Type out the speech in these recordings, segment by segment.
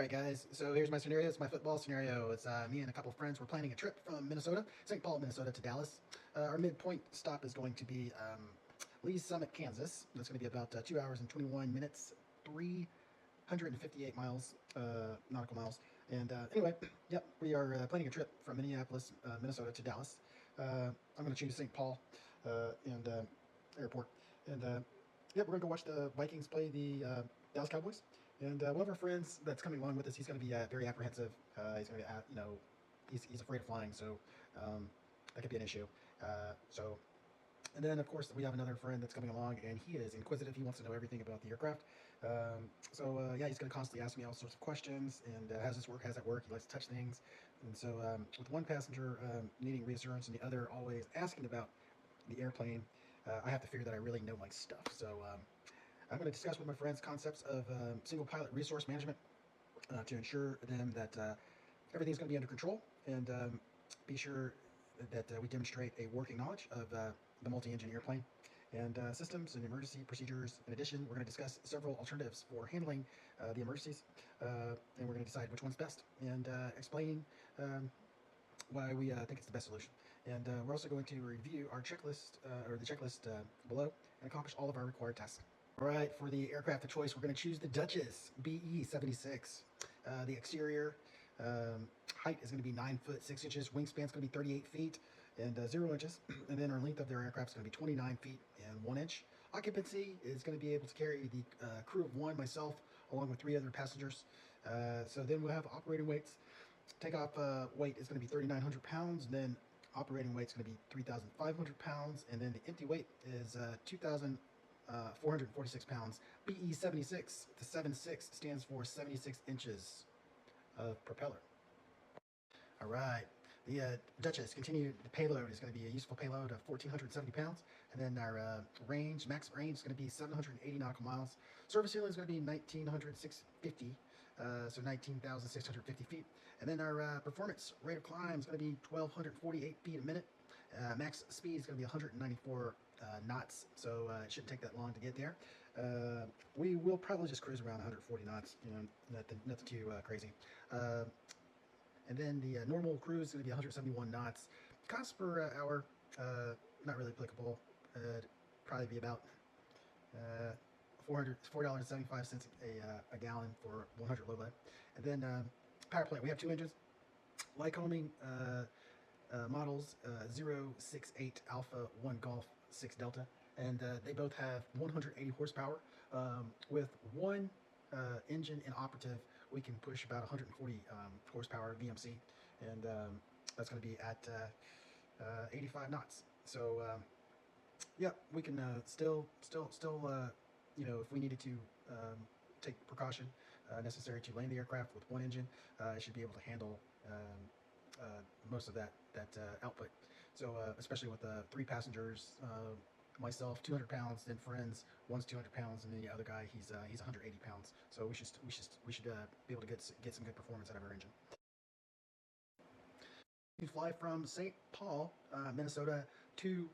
All right, guys. So here's my scenario. It's my football scenario. It's me and a couple of friends. We're planning a trip from Minnesota, St. Paul, Minnesota, to Dallas. Our midpoint stop is going to be Lee's Summit, Kansas. That's going to be about 2 hours and 21 minutes, 358 miles, nautical miles. And anyway, yep, we are planning a trip from Minneapolis, Minnesota, to Dallas. I'm going to choose St. Paul and airport. And yep, we're going to go watch the Vikings play the Dallas Cowboys. And one of our friends that's coming along with us, he's going to be very apprehensive. He's going to be, he's afraid of flying, so that could be an issue. So, and then of course we have another friend that's coming along, and he is inquisitive. He wants to know everything about the aircraft. Yeah, he's going to constantly ask me all sorts of questions. And how's this work? How's that work? He likes to touch things. And so, with one passenger needing reassurance and the other always asking about the airplane, I have to figure that I really know my stuff. So. I'm going to discuss with my friends concepts of single pilot resource management to ensure them that everything's going to be under control and be sure that we demonstrate a working knowledge of the multi-engine airplane and systems and emergency procedures. In addition, we're going to discuss several alternatives for handling the emergencies, and we're going to decide which one's best and explain why we think it's the best solution. And we're also going to review our checklist or the checklist below and accomplish all of our required tasks. All right, for the aircraft of choice, we're going to choose the Duchess BE-76. The exterior height is going to be 9 foot 6 inches. Wingspan is going to be 38 feet and 0 inches. And then our length of their aircraft is going to be 29 feet and 1 inch. Occupancy is going to be able to carry the crew of one, myself, along with 3 other passengers. So then we'll have operating weights. Takeoff weight is going to be 3,900 pounds. And then operating weight is going to be 3,500 pounds. And then the empty weight is 2,446 pounds. BE-76, the 76 stands for 76 inches of propeller. All right, the Duchess continued. The payload is going to be a useful payload of 1,470 pounds, and then our max range is going to be 780 nautical miles. Service ceiling is going to be 19,650, so 19,650 feet, and then our performance rate of climb is going to be 1,248 feet a minute. Max speed is going to be 194 knots, so it shouldn't take that long to get there. We will probably just cruise around 140 knots, nothing too crazy. And then the normal cruise is going to be 171 knots. Cost per hour, not really applicable. Probably be about $4.75 a gallon for 100 low lead. And then power plant, we have 2 engines. Lycoming models 068 Alpha 1 Golf 6 Delta, and they both have 180 horsepower. With one engine inoperative, we can push about 140 horsepower VMC, and that's going to be at 85 knots. So yeah, we can still if we needed to take precaution necessary to land the aircraft with one engine, it should be able to handle most of that output. So especially with 3 passengers, myself 200 pounds, then friends, one's 200 pounds, and then the other guy he's 180 pounds. So we should be able to get some good performance out of our engine. You fly from St. Paul, Minnesota, to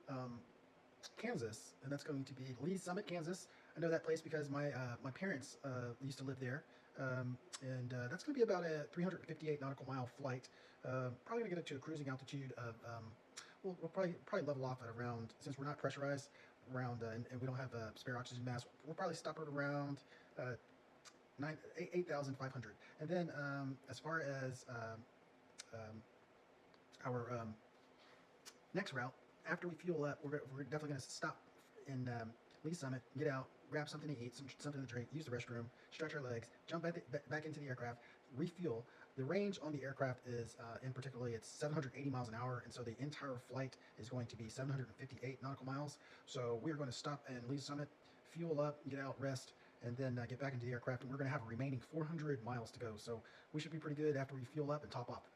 Kansas, and that's going to be Lee's Summit, Kansas. I know that place because my parents used to live there, and that's going to be about a 358 nautical mile flight. Probably going to get it to a cruising altitude of we'll probably level off at around, since we're not pressurized around and we don't have a spare oxygen mask, we'll probably stop at around 8,500. And then as far as our next route, after we fuel up, we're definitely going to stop in Lee's Summit, get out, grab something to eat, something to drink, use the restroom, stretch our legs, jump back into the aircraft, refuel. The range on the aircraft is, in particular, it's 780 miles an hour, and so the entire flight is going to be 758 nautical miles. So we're going to stop in Lee's Summit, fuel up, get out, rest, and then get back into the aircraft, and we're going to have a remaining 400 miles to go. So we should be pretty good after we fuel up and top off.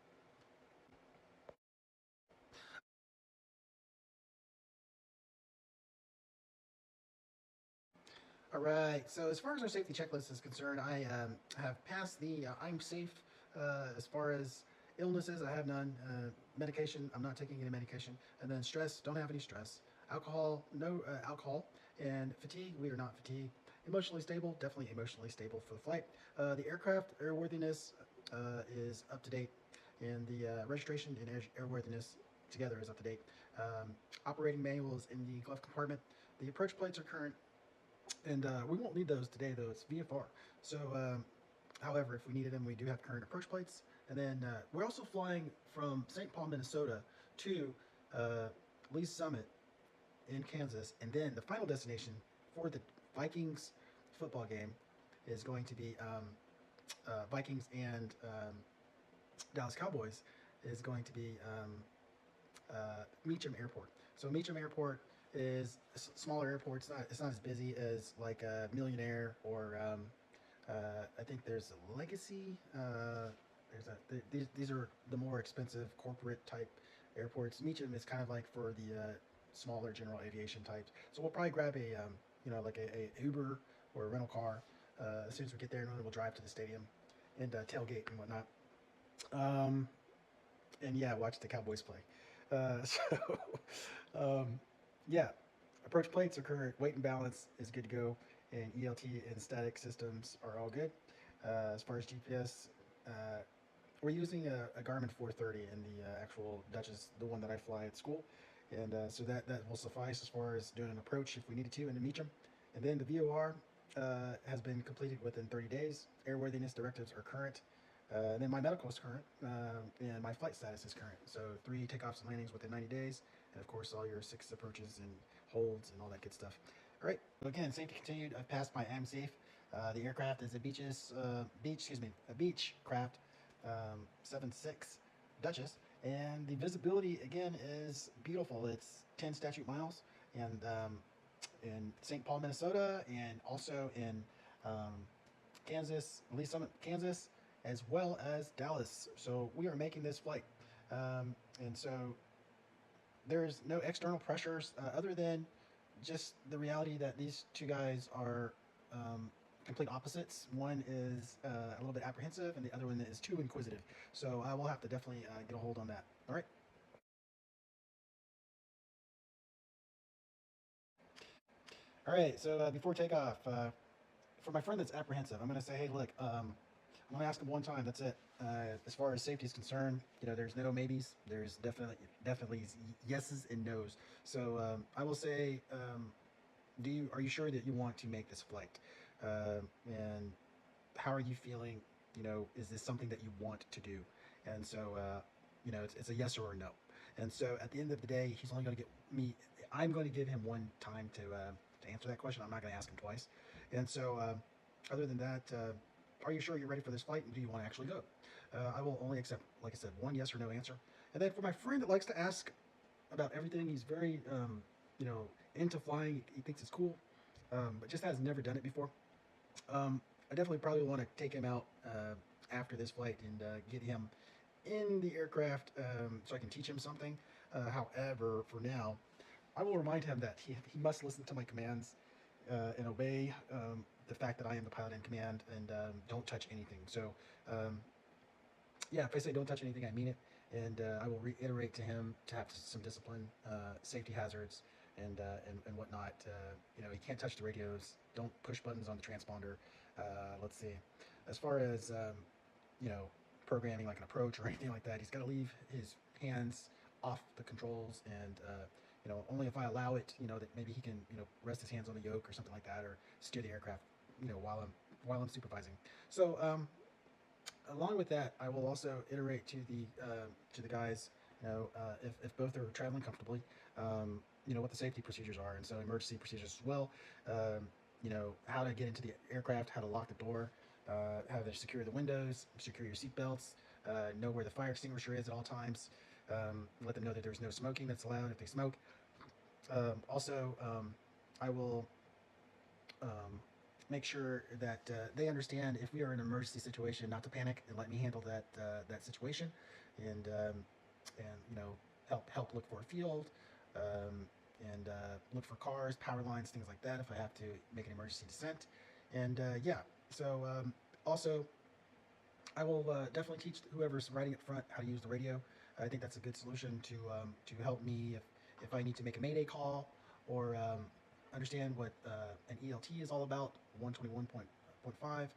All right, so as far as our safety checklist is concerned, I have passed the I'm safe as far as illnesses. I have none. Medication, I'm not taking any medication. And then stress, don't have any stress. Alcohol, no alcohol. And fatigue, we are not fatigued. emotionally stable, definitely emotionally stable for the flight. The aircraft airworthiness is up to date, and the registration and airworthiness together is up to date. Operating manual is in the glove compartment. The approach plates are current, and we won't need those today though. It's VFR. So, however, if we needed them, we do have current approach plates. And then we're also flying from St. Paul, Minnesota to uh, Lee's Summit in Kansas, and then the final destination for the Vikings football game is going to be Vikings and Dallas Cowboys is going to be Meacham Airport. So Meacham Airport is a smaller airport. It's not as busy as like Millionaire or I think there's a Legacy. These are the more expensive corporate type airports. Meacham is kind of like for the smaller general aviation types. So we'll probably grab a like a Uber or a rental car as soon as we get there, and then we'll drive to the stadium and tailgate and whatnot. Um, and yeah, watch the Cowboys play. So yeah, approach plates are current. Weight and balance is good to go, and ELT and static systems are all good. As far as GPS, uh, we're using a Garmin 430 in the actual Duchess, the one that I fly at school, and so that will suffice as far as doing an approach if we needed to in the Meacham. And then the VOR has been completed within 30 days. Airworthiness directives are current. And then my medical is current, and my flight status is current. So 3 takeoffs and landings within 90 days, and of course all your 6 approaches and holds and all that good stuff. All right. So again, safety continued. I've passed my AM safe. The aircraft is a a beach craft, 7.6 Duchess, and the visibility again is beautiful. It's 10 statute miles, and in St. Paul, Minnesota, and also in um, Kansas, Lee Summit, Kansas, as well as Dallas. So we are making this flight. And so there's no external pressures other than just the reality that these two guys are complete opposites. One is a little bit apprehensive, and the other one is too inquisitive. So I will have to definitely get a hold on that. All right. All right. So before takeoff, for my friend that's apprehensive, I'm going to say, hey, look, I'm going to ask him one time. That's it. As far as safety is concerned, there's no maybes. There's definitely yeses and nos. So I will say, are you sure that you want to make this flight? And how are you feeling? Is this something that you want to do? And so, it's a yes or a no. And so at the end of the day, he's only going to get me. I'm going to give him one time to answer that question. I'm not going to ask him twice. And so, other than that, are you sure you're ready for this flight? And do you want to actually go? I will only accept, like I said, one yes or no answer. And then for my friend that likes to ask about everything, he's very, into flying. He thinks it's cool, but just has never done it before. I definitely probably want to take him out after this flight and get him in the aircraft so I can teach him something. However, for now, I will remind him that he must listen to my commands and obey the fact that I am the pilot in command, and don't touch anything. So, um, yeah, if I say don't touch anything, I mean it. And I will reiterate to him to have some discipline, safety hazards, and whatnot. He can't touch the radios. Don't push buttons on the transponder. Let's see. As far as you know, programming like an approach or anything like that, he's got to leave his hands off the controls, and only if I allow it, that maybe he can, rest his hands on the yoke or something like that, or steer the aircraft, while I'm supervising. So along with that, I will also iterate to the guys, if both are traveling comfortably, what the safety procedures are, and so emergency procedures as well. How to get into the aircraft, how to lock the door, how to secure the windows, secure your seatbelts, know where the fire extinguisher is at all times. Let them know that there's no smoking that's allowed if they smoke. Also, I will make sure that they understand if we are in an emergency situation, not to panic and let me handle that situation, and help look for a field, and look for cars, power lines, things like that if I have to make an emergency descent, and yeah. So also, I will definitely teach whoever's riding up front how to use the radio. I think that's a good solution to help me if I need to make a mayday call, or understand what an ELT is all about, 121.5,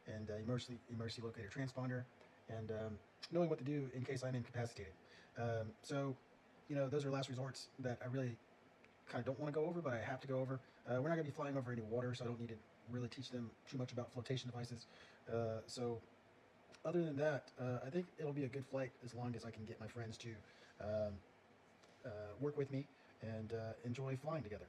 and emergency locator transponder, and knowing what to do in case I'm incapacitated. So, those are last resorts that I really kind of don't want to go over, but I have to go over. We're not going to be flying over any water, so I don't need to really teach them too much about flotation devices. So other than that, I think it'll be a good flight as long as I can get my friends to um, work with me and enjoy flying together.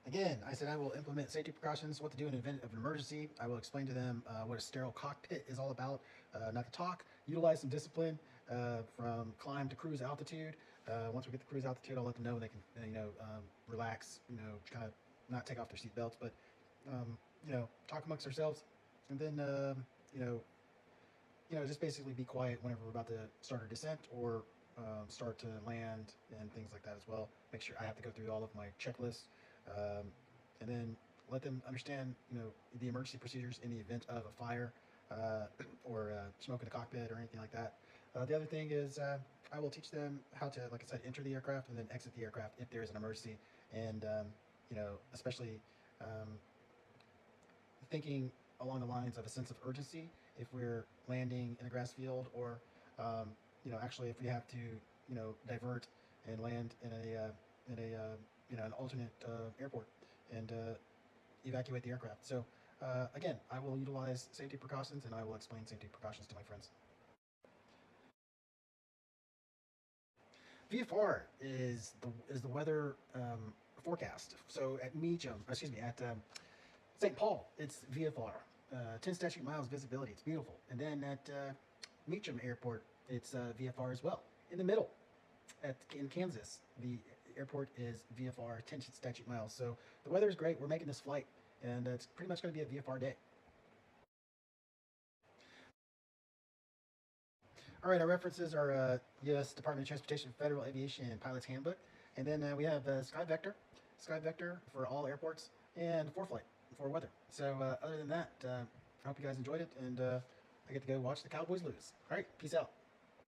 Again, I said I will implement safety precautions, what to do in an event of an emergency. I will explain to them what a sterile cockpit is all about, not to talk, utilize some discipline from climb to cruise altitude. Once we get to cruise altitude, I'll let them know they can, relax, kind of not take off their seatbelts, but, talk amongst ourselves. And then, just basically be quiet whenever we're about to start our descent or start to land and things like that as well. Make sure I have to go through all of my checklists, um, and then let them understand, the emergency procedures in the event of a fire or smoke in the cockpit or anything like that. The other thing is I will teach them how to, like I said, enter the aircraft and then exit the aircraft if there is an emergency, and especially um, thinking along the lines of a sense of urgency if we're landing in a grass field or actually if we have to divert and land in an alternate airport and evacuate the aircraft. So again, I will utilize safety precautions and I will explain safety precautions to my friends. VFR is the weather forecast. So at St. Paul, it's VFR, 10 statute miles visibility. It's beautiful. And then at Meacham Airport, it's VFR as well. In the middle, in Kansas, the airport is VFR, 10 statute miles. So the weather is great. We're making this flight, and it's pretty much going to be a VFR day. All right, our references are U.S. Department of Transportation Federal Aviation Pilot's Handbook. And then we have SkyVector for all airports, and ForeFlight for weather. So other than that, I hope you guys enjoyed it, and I get to go watch the Cowboys lose. All right, peace out.